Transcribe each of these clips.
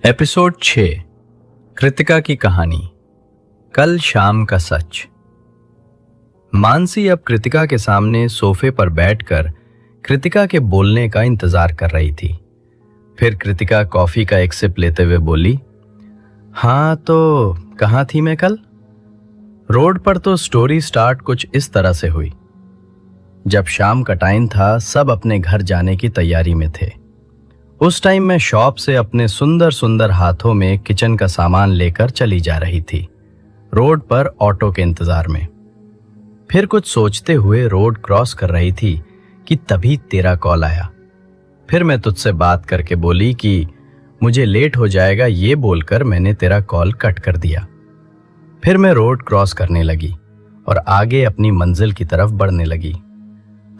Episode 6 Kritika की कहानी। कल शाम का सच। मानसी अब कृतिका के सामने सोफे पर बैठकर कृतिका के बोलने का इंतजार कर रही थी। फिर कृतिका कॉफी का एक सिप लेते हुए बोली, हाँ तो कहाँ थी मैं कल? रोड पर तो स्टोरी स्टार्ट कुछ इस तरह से हुई। जब शाम का टाइम था, सब अपने घर जाने की तैयारी में थे। उस टाइम मैं शॉप से अपने सुंदर सुंदर हाथों में किचन का सामान लेकर चली जा रही थी, रोड पर ऑटो के इंतजार में। फिर कुछ सोचते हुए रोड क्रॉस कर रही थी कि तभी तेरा कॉल आया। फिर मैं तुझसे बात करके बोली कि मुझे लेट हो जाएगा, ये बोलकर मैंने तेरा कॉल कट कर दिया। फिर मैं रोड क्रॉस करने लगी और आगे अपनी मंजिल की तरफ बढ़ने लगी।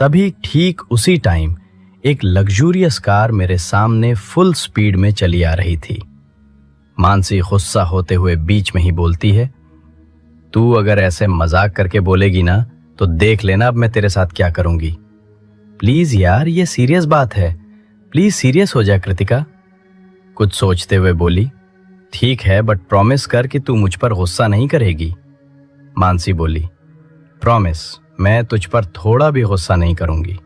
तभी ठीक उसी टाइम एक लग्जूरियस कार मेरे सामने फुल स्पीड में चली आ रही थी। मानसी गुस्सा होते हुए बीच में ही बोलती है, तू अगर ऐसे मजाक करके बोलेगी ना तो देख लेना अब मैं तेरे साथ क्या करूंगी। प्लीज यार, ये सीरियस बात है, प्लीज सीरियस हो जा कृतिका। कुछ सोचते हुए बोली, ठीक है बट प्रॉमिस कर कि तू मुझ पर गुस्सा नहीं करेगी। मानसी बोली, प्रॉमिस, मैं तुझ पर थोड़ा भी गुस्सा नहीं करूंगी।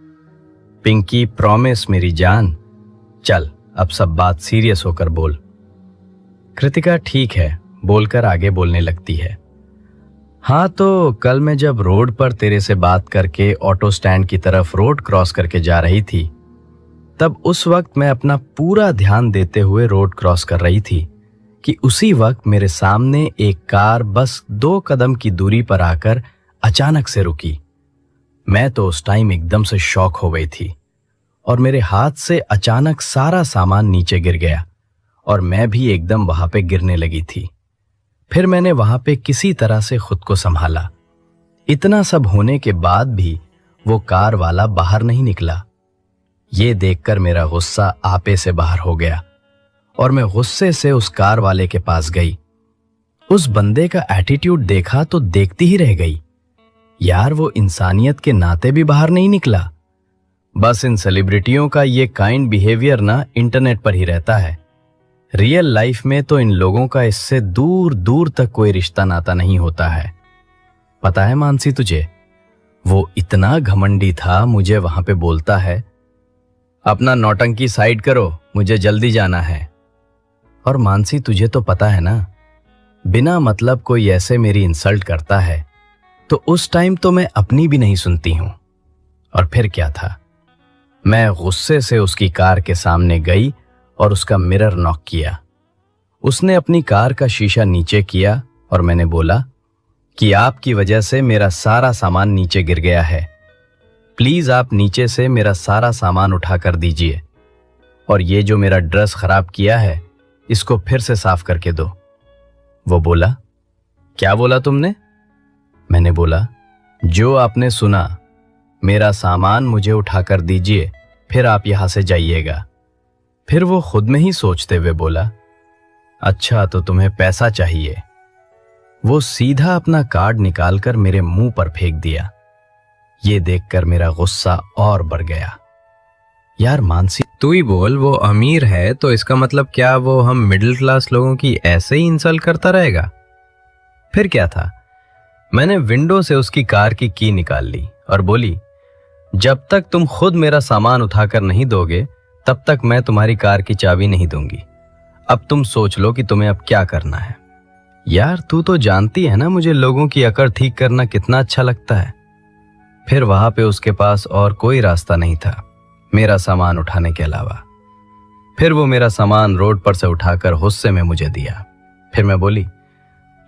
पिंकी, प्रॉमिस मेरी जान। चल अब सब बात सीरियस होकर बोल। कृतिका ठीक है बोलकर आगे बोलने लगती है। हाँ तो कल मैं जब रोड पर तेरे से बात करके ऑटो स्टैंड की तरफ रोड क्रॉस करके जा रही थी, तब उस वक्त मैं अपना पूरा ध्यान देते हुए रोड क्रॉस कर रही थी कि उसी वक्त मेरे सामने एक कार बस 2 कदम की दूरी पर आकर अचानक से रुकी। मैं तो उस टाइम एकदम से शॉक हो गई थी और मेरे हाथ से अचानक सारा सामान नीचे गिर गया और मैं भी एकदम वहां पे गिरने लगी थी। फिर मैंने वहां पे किसी तरह से खुद को संभाला। इतना सब होने के बाद भी वो कार वाला बाहर नहीं निकला। ये देखकर मेरा गुस्सा आपे से बाहर हो गया और मैं गुस्से से उस कार वाले के पास गई। उस बंदे का एटीट्यूड देखा तो देखती ही रह गई। यार, वो इंसानियत के नाते भी बाहर नहीं निकला। बस इन सेलिब्रिटियों का ये काइंड बिहेवियर ना इंटरनेट पर ही रहता है। रियल लाइफ में तो इन लोगों का इससे दूर दूर तक कोई रिश्ता नाता नहीं होता है। पता है मानसी तुझे, वो इतना घमंडी था, मुझे वहां पे बोलता है, अपना नौटंकी साइड करो, मुझे जल्दी जाना है। और मानसी तुझे तो पता है ना, बिना मतलब कोई ऐसे मेरी इंसल्ट करता है तो उस टाइम तो मैं अपनी भी नहीं सुनती हूं। और फिर क्या था, मैं गुस्से से उसकी कार के सामने गई और उसका मिरर नॉक किया। उसने अपनी कार का शीशा नीचे किया और मैंने बोला कि आपकी वजह से मेरा सारा सामान नीचे गिर गया है, प्लीज आप नीचे से मेरा सारा सामान उठा कर दीजिए और ये जो मेरा ड्रेस खराब किया है इसको फिर से साफ करके दो। वो बोला, क्या बोला तुमने? मैंने बोला, जो आपने सुना, मेरा सामान मुझे उठाकर दीजिए फिर आप यहां से जाइएगा। फिर वो खुद में ही सोचते हुए बोला, अच्छा तो तुम्हें पैसा चाहिए। वो सीधा अपना कार्ड निकालकर मेरे मुंह पर फेंक दिया। ये देखकर मेरा गुस्सा और बढ़ गया। यार मानसी, तू ही बोल, वो अमीर है तो इसका मतलब क्या वो हम मिडिल क्लास लोगों की ऐसे ही इंसल्ट करता रहेगा? फिर क्या था, मैंने विंडो से उसकी कार की की निकाल ली और बोली, जब तक तुम खुद मेरा सामान उठाकर नहीं दोगे तब तक मैं तुम्हारी कार की चाबी नहीं दूंगी। अब तुम सोच लो कि तुम्हें अब क्या करना है। यार तू तो जानती है ना मुझे लोगों की अकड़ ठीक करना कितना अच्छा लगता है। फिर वहां पे उसके पास और कोई रास्ता नहीं था मेरा सामान उठाने के अलावा। फिर वो मेरा सामान रोड पर से उठाकर गुस्से में मुझे दिया। फिर मैं बोली,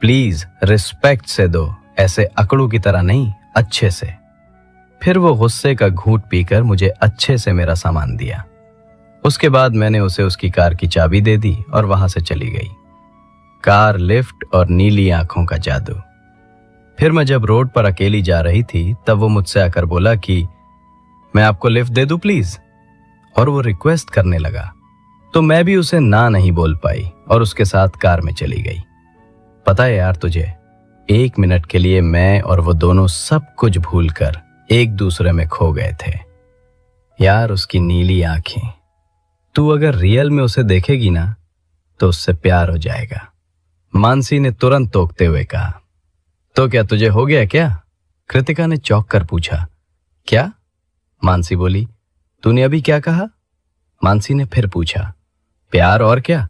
प्लीज रिस्पेक्ट से दो, ऐसे अकड़ू की तरह नहीं, अच्छे से। फिर वो गुस्से का घूंट पीकर मुझे अच्छे से मेरा सामान दिया। उसके बाद मैंने उसे उसकी कार की चाबी दे दी और वहां से चली गई। कार, लिफ्ट और नीली आंखों का जादू। फिर मैं जब रोड पर अकेली जा रही थी तब वो मुझसे आकर बोला कि मैं आपको लिफ्ट दे दूं प्लीज, और वो रिक्वेस्ट करने लगा तो मैं भी उसे ना नहीं बोल पाई और उसके साथ कार में चली गई। पता है यार तुझे, 1 मिनट के लिए मैं और वो दोनों सब कुछ भूलकर एक दूसरे में खो गए थे। यार उसकी नीली आंखें, तू अगर रियल में उसे देखेगी ना तो उससे प्यार हो जाएगा। मानसी ने तुरंत टोकते हुए कहा। तो क्या तुझे हो गया क्या? कृतिका ने चौंक कर पूछा। क्या? मानसी बोली। तूने अभी क्या कहा? मानसी ने फिर पूछा। प्यार और क्या?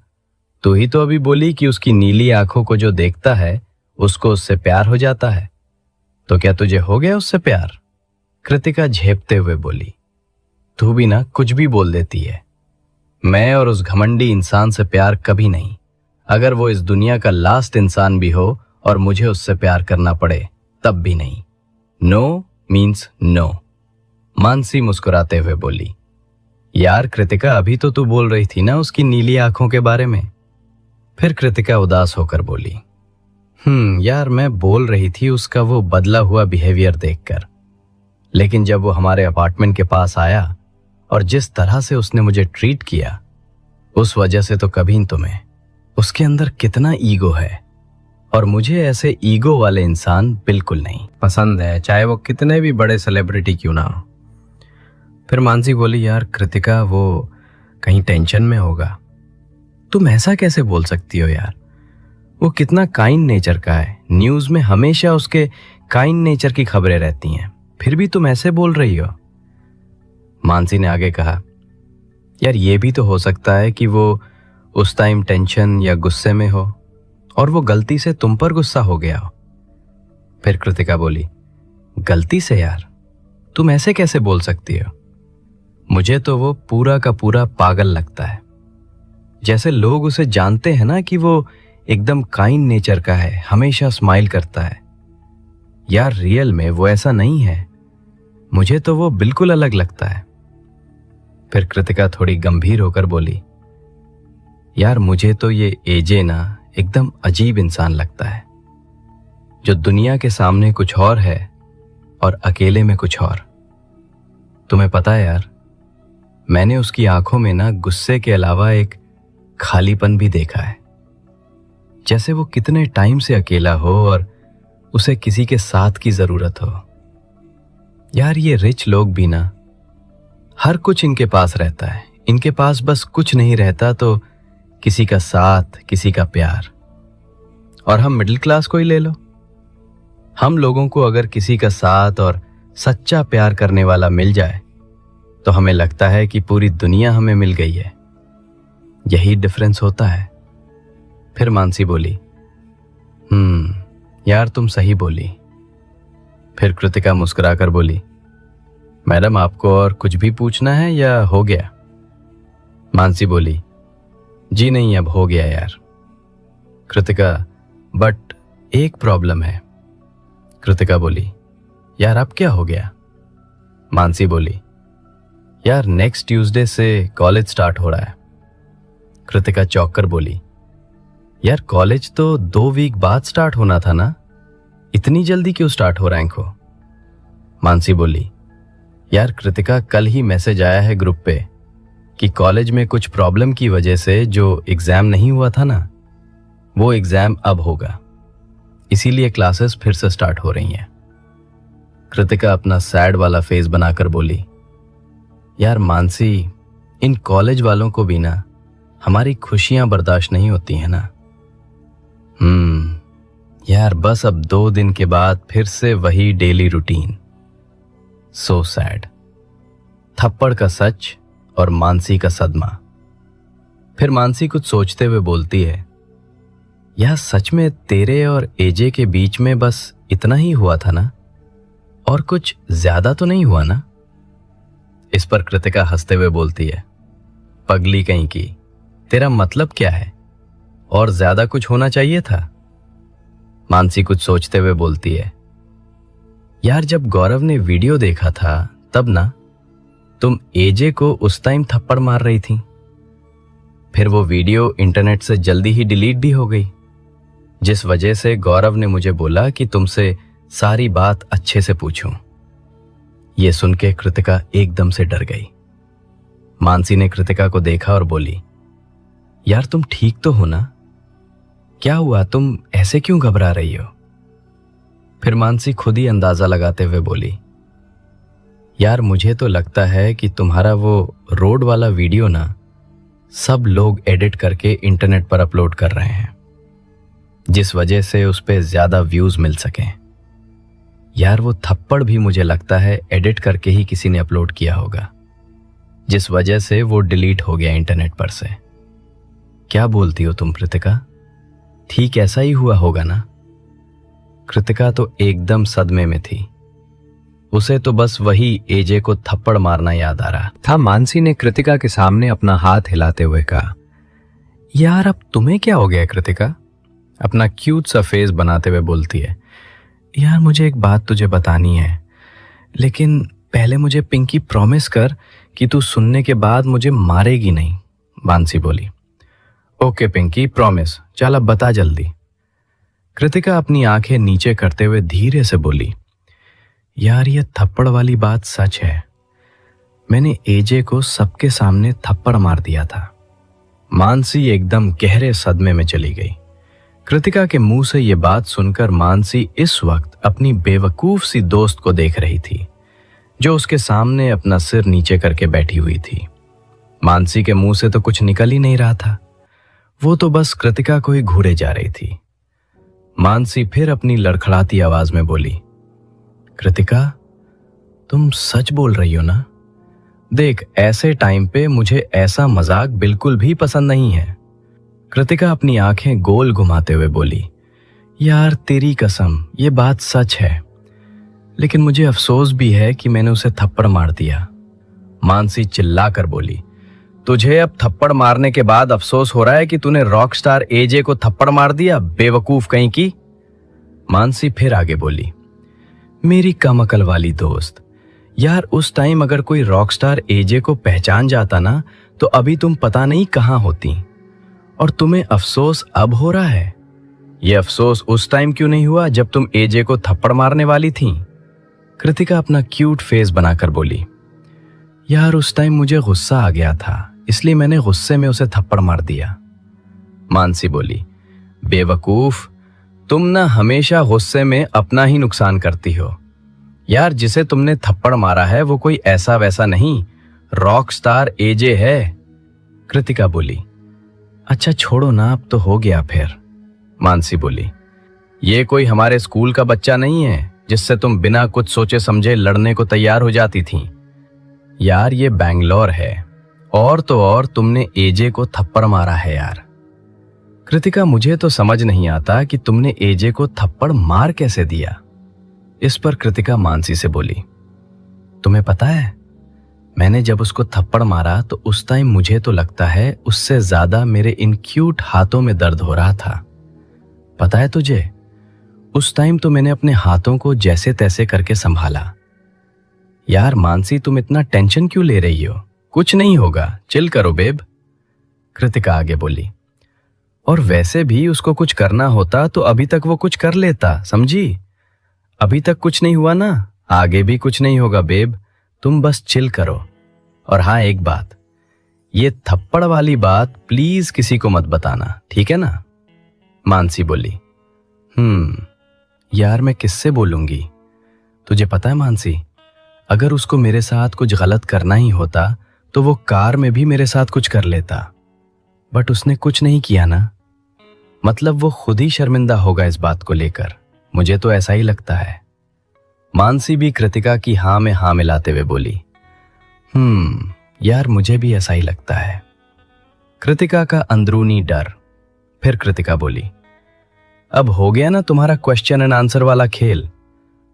तू ही तो अभी बोली कि उसकी नीली आंखों को जो देखता है उसको उससे प्यार हो जाता है। तो क्या तुझे हो गया उससे प्यार? कृतिका झेपते हुए बोली। तू भी ना कुछ भी बोल देती है। मैं और उस घमंडी इंसान से प्यार कभी नहीं, अगर वो इस दुनिया का लास्ट इंसान भी हो और मुझे उससे प्यार करना पड़े तब भी नहीं। No means no. मानसी मुस्कुराते हुए बोली। यार कृतिका, अभी तो तू बोल रही थी ना उसकी नीली आंखों के बारे में। फिर कृतिका उदास होकर बोली। यार मैं बोल रही थी उसका वो बदला हुआ बिहेवियर देखकर, लेकिन जब वो हमारे अपार्टमेंट के पास आया और जिस तरह से उसने मुझे ट्रीट किया, उस वजह से तो कभी तुम्हें, उसके अंदर कितना ईगो है और मुझे ऐसे ईगो वाले इंसान बिल्कुल नहीं पसंद है, चाहे वो कितने भी बड़े सेलिब्रिटी क्यों ना हो। फिर मानसी बोली, यार कृतिका वो कहीं टेंशन में होगा। तुम ऐसा कैसे बोल सकती हो यार? वो कितना काइंड नेचर का है, न्यूज में हमेशा उसके काइंड नेचर की खबरें रहती हैं, फिर भी तुम ऐसे बोल रही हो। मानसी ने आगे कहा। यार ये भी तो हो सकता है कि वो उस टाइम टेंशन या गुस्से में हो और वो गलती से तुम पर गुस्सा हो गया हो। फिर कृतिका बोली। गलती से? यार तुम ऐसे कैसे बोल सकती हो? मुझे तो वो पूरा का पूरा पागल लगता है। जैसे लोग उसे जानते हैं ना कि वो एकदम काइंड नेचर का है, हमेशा स्माइल करता है। यार रियल में वो ऐसा नहीं है, मुझे तो वो बिल्कुल अलग लगता है। फिर कृतिका थोड़ी गंभीर होकर बोली। यार मुझे तो ये एजे ना एकदम अजीब इंसान लगता है, जो दुनिया के सामने कुछ और है और अकेले में कुछ और। तुम्हें पता है यार, मैंने उसकी आंखों में ना गुस्से के अलावा एक खालीपन भी देखा है, जैसे वो कितने टाइम से अकेला हो और उसे किसी के साथ की जरूरत हो। यार ये रिच लोग भी ना, हर कुछ इनके पास रहता है, इनके पास बस कुछ नहीं रहता तो किसी का साथ, किसी का प्यार। और हम मिडिल क्लास को ही ले लो, हम लोगों को अगर किसी का साथ और सच्चा प्यार करने वाला मिल जाए तो हमें लगता है कि पूरी दुनिया हमें मिल गई है। यही डिफरेंस होता है। फिर मानसी बोली। यार तुम सही बोली। फिर कृतिका मुस्कुराकर बोली। मैडम आपको और कुछ भी पूछना है या हो गया? मानसी बोली। जी नहीं, अब हो गया यार। कृतिका, बट एक प्रॉब्लम है। कृतिका बोली। यार अब क्या हो गया? मानसी बोली। यार नेक्स्ट ट्यूसडे से कॉलेज स्टार्ट हो रहा है। कृतिका चौंक कर बोली। यार कॉलेज तो 2 वीक बाद स्टार्ट होना था ना, इतनी जल्दी क्यों स्टार्ट हो रहा है इनको? मानसी बोली। यार कृतिका, कल ही मैसेज आया है ग्रुप पे कि कॉलेज में कुछ प्रॉब्लम की वजह से जो एग्जाम नहीं हुआ था ना, वो एग्जाम अब होगा, इसीलिए क्लासेस फिर से स्टार्ट हो रही हैं। कृतिका अपना सैड वाला फेस बनाकर बोली। यार मानसी, इन कॉलेज वालों को भी ना हमारी खुशियां बर्दाश्त नहीं होती हैं ना। यार बस अब 2 दिन के बाद फिर से वही डेली रूटीन। So sad. थप्पड़ का सच और मानसी का सदमा। फिर मानसी कुछ सोचते हुए बोलती है। यार सच में तेरे और एजे के बीच में बस इतना ही हुआ था ना, और कुछ ज्यादा तो नहीं हुआ ना? इस पर कृतिका हंसते हुए बोलती है। पगली कहीं की, तेरा मतलब क्या है? और ज्यादा कुछ होना चाहिए था? मानसी कुछ सोचते हुए बोलती है। यार जब गौरव ने वीडियो देखा था तब ना तुम एजे को उस टाइम थप्पड़ मार रही थी, फिर वो वीडियो इंटरनेट से जल्दी ही डिलीट भी हो गई, जिस वजह से गौरव ने मुझे बोला कि तुमसे सारी बात अच्छे से पूछूं। ये सुन के कृतिका एकदम से डर गई। मानसी ने कृतिका को देखा और बोली। यार तुम ठीक तो हो ना? क्या हुआ, तुम ऐसे क्यों घबरा रही हो? फिर मानसी खुद ही अंदाजा लगाते हुए बोली। यार मुझे तो लगता है कि तुम्हारा वो रोड वाला वीडियो ना सब लोग एडिट करके इंटरनेट पर अपलोड कर रहे हैं, जिस वजह से उस पे ज्यादा व्यूज मिल सकें। यार वो थप्पड़ भी मुझे लगता है एडिट करके ही किसी ने अपलोड किया होगा, जिस वजह से वो डिलीट हो गया इंटरनेट पर से। क्या बोलती हो तुम कृतिका? ठीक ऐसा ही हुआ होगा ना? कृतिका तो एकदम सदमे में थी। उसे तो बस वही एजे को थप्पड़ मारना याद आ रहा था। मानसी ने कृतिका के सामने अपना हाथ हिलाते हुए कहा, यार अब तुम्हें क्या हो गया कृतिका? अपना क्यूट सा फेस बनाते हुए बोलती है, यार मुझे एक बात तुझे बतानी है, लेकिन पहले मुझे पिंकी प्रॉमिस कर कि तू सुनने के बाद मुझे मारेगी नहीं। मानसी बोली, ओके पिंकी प्रॉमिस, चल अब बता जल्दी। कृतिका अपनी आंखें नीचे करते हुए धीरे से बोली, यार ये थप्पड़ वाली बात सच है। मैंने एजे को सबके सामने थप्पड़ मार दिया था। मानसी एकदम गहरे सदमे में चली गई। कृतिका के मुंह से ये बात सुनकर मानसी इस वक्त अपनी बेवकूफ सी दोस्त को देख रही थी, जो उसके सामने अपना सिर नीचे करके बैठी हुई थी। मानसी के मुंह से तो कुछ निकल ही नहीं रहा था, वो तो बस कृतिका को ही घूरे जा रही थी। मानसी फिर अपनी लड़खड़ाती आवाज में बोली, कृतिका तुम सच बोल रही हो ना? देख ऐसे टाइम पे मुझे ऐसा मजाक बिल्कुल भी पसंद नहीं है। कृतिका अपनी आंखें गोल घुमाते हुए बोली, यार तेरी कसम ये बात सच है, लेकिन मुझे अफसोस भी है कि मैंने उसे थप्पड़ मार दिया। मानसी चिल्लाकर बोली, तुझे अब थप्पड़ मारने के बाद अफसोस हो रहा है कि तूने रॉक स्टार एजे को थप्पड़ मार दिया, बेवकूफ कहीं की। मानसी फिर आगे बोली, मेरी कम अकल वाली दोस्त, यार उस टाइम अगर कोई रॉक स्टार एजे को पहचान जाता ना तो अभी तुम पता नहीं कहां होती, और तुम्हें अफसोस अब हो रहा है। ये अफसोस उस टाइम क्यों नहीं हुआ जब तुम एजे को थप्पड़ मारने वाली थी? कृतिका अपना क्यूट फेस बनाकर बोली, यार उस टाइम मुझे गुस्सा आ गया था, इसलिए मैंने गुस्से में उसे थप्पड़ मार दिया। मानसी बोली, बेवकूफ, तुम ना हमेशा गुस्से में अपना ही नुकसान करती हो। यार जिसे तुमने थप्पड़ मारा है वो कोई ऐसा वैसा नहीं, रॉक स्टार एजे है। कृतिका बोली, अच्छा छोड़ो ना, अब तो हो गया फिर। मानसी बोली, ये कोई हमारे स्कूल का बच्चा नहीं है जिससे तुम बिना कुछ सोचे समझे लड़ने को तैयार हो जाती थी। यार ये बैंगलोर है, और तो और तुमने एजे को थप्पड़ मारा है। यार कृतिका मुझे तो समझ नहीं आता कि तुमने एजे को थप्पड़ मार कैसे दिया। इस पर कृतिका मानसी से बोली, तुम्हें पता है मैंने जब उसको थप्पड़ मारा तो उस टाइम मुझे तो लगता है उससे ज्यादा मेरे इन क्यूट हाथों में दर्द हो रहा था। पता है तुझे, उस टाइम तो मैंने अपने हाथों को जैसे तैसे करके संभाला। यार मानसी तुम इतना टेंशन क्यों ले रही हो? कुछ नहीं होगा, चिल करो बेब। कृतिका आगे बोली, और वैसे भी उसको कुछ करना होता तो अभी तक वो कुछ कर लेता, समझी? अभी तक कुछ नहीं हुआ ना, आगे भी कुछ नहीं होगा बेब, तुम बस चिल करो। और हाँ एक बात, ये थप्पड़ वाली बात प्लीज किसी को मत बताना, ठीक है ना? मानसी बोली, यार मैं किससे बोलूंगी? तुझे पता है मानसी, अगर उसको मेरे साथ कुछ गलत करना ही होता तो वो कार में भी मेरे साथ कुछ कर लेता, बट उसने कुछ नहीं किया ना। मतलब वो खुद ही शर्मिंदा होगा इस बात को लेकर, मुझे तो ऐसा ही लगता है। मानसी भी कृतिका की हाँ में हाँ मिलाते हुए बोली, यार मुझे भी ऐसा ही लगता है। कृतिका का अंदरूनी डर। फिर कृतिका बोली, अब हो गया ना तुम्हारा क्वेश्चन एंड आंसर वाला खेल,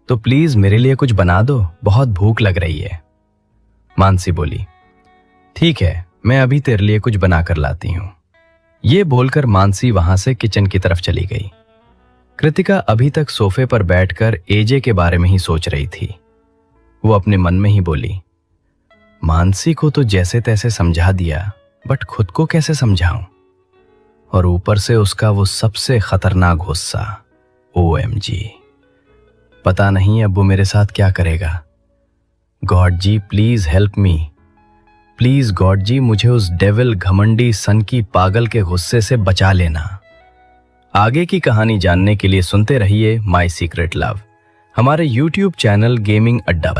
तो प्लीज मेरे लिए कुछ बना दो, बहुत भूख लग रही है। मानसी बोली, ठीक है मैं अभी तेरे लिए कुछ बनाकर लाती हूं। ये बोलकर मानसी वहां से किचन की तरफ चली गई। कृतिका अभी तक सोफे पर बैठकर एजे के बारे में ही सोच रही थी। वो अपने मन में ही बोली, मानसी को तो जैसे तैसे समझा दिया, बट खुद को कैसे समझाऊं? और ऊपर से उसका वो सबसे खतरनाक गुस्सा, OMG। पता नहीं अब वो मेरे साथ क्या करेगा। God ji please help me, please God ji मुझे उस डेविल घमंडी सन की पागल के गुस्से से बचा लेना। आगे की कहानी जानने के लिए सुनते रहिए माय सीक्रेट लव, हमारे YouTube चैनल गेमिंग अड्डा।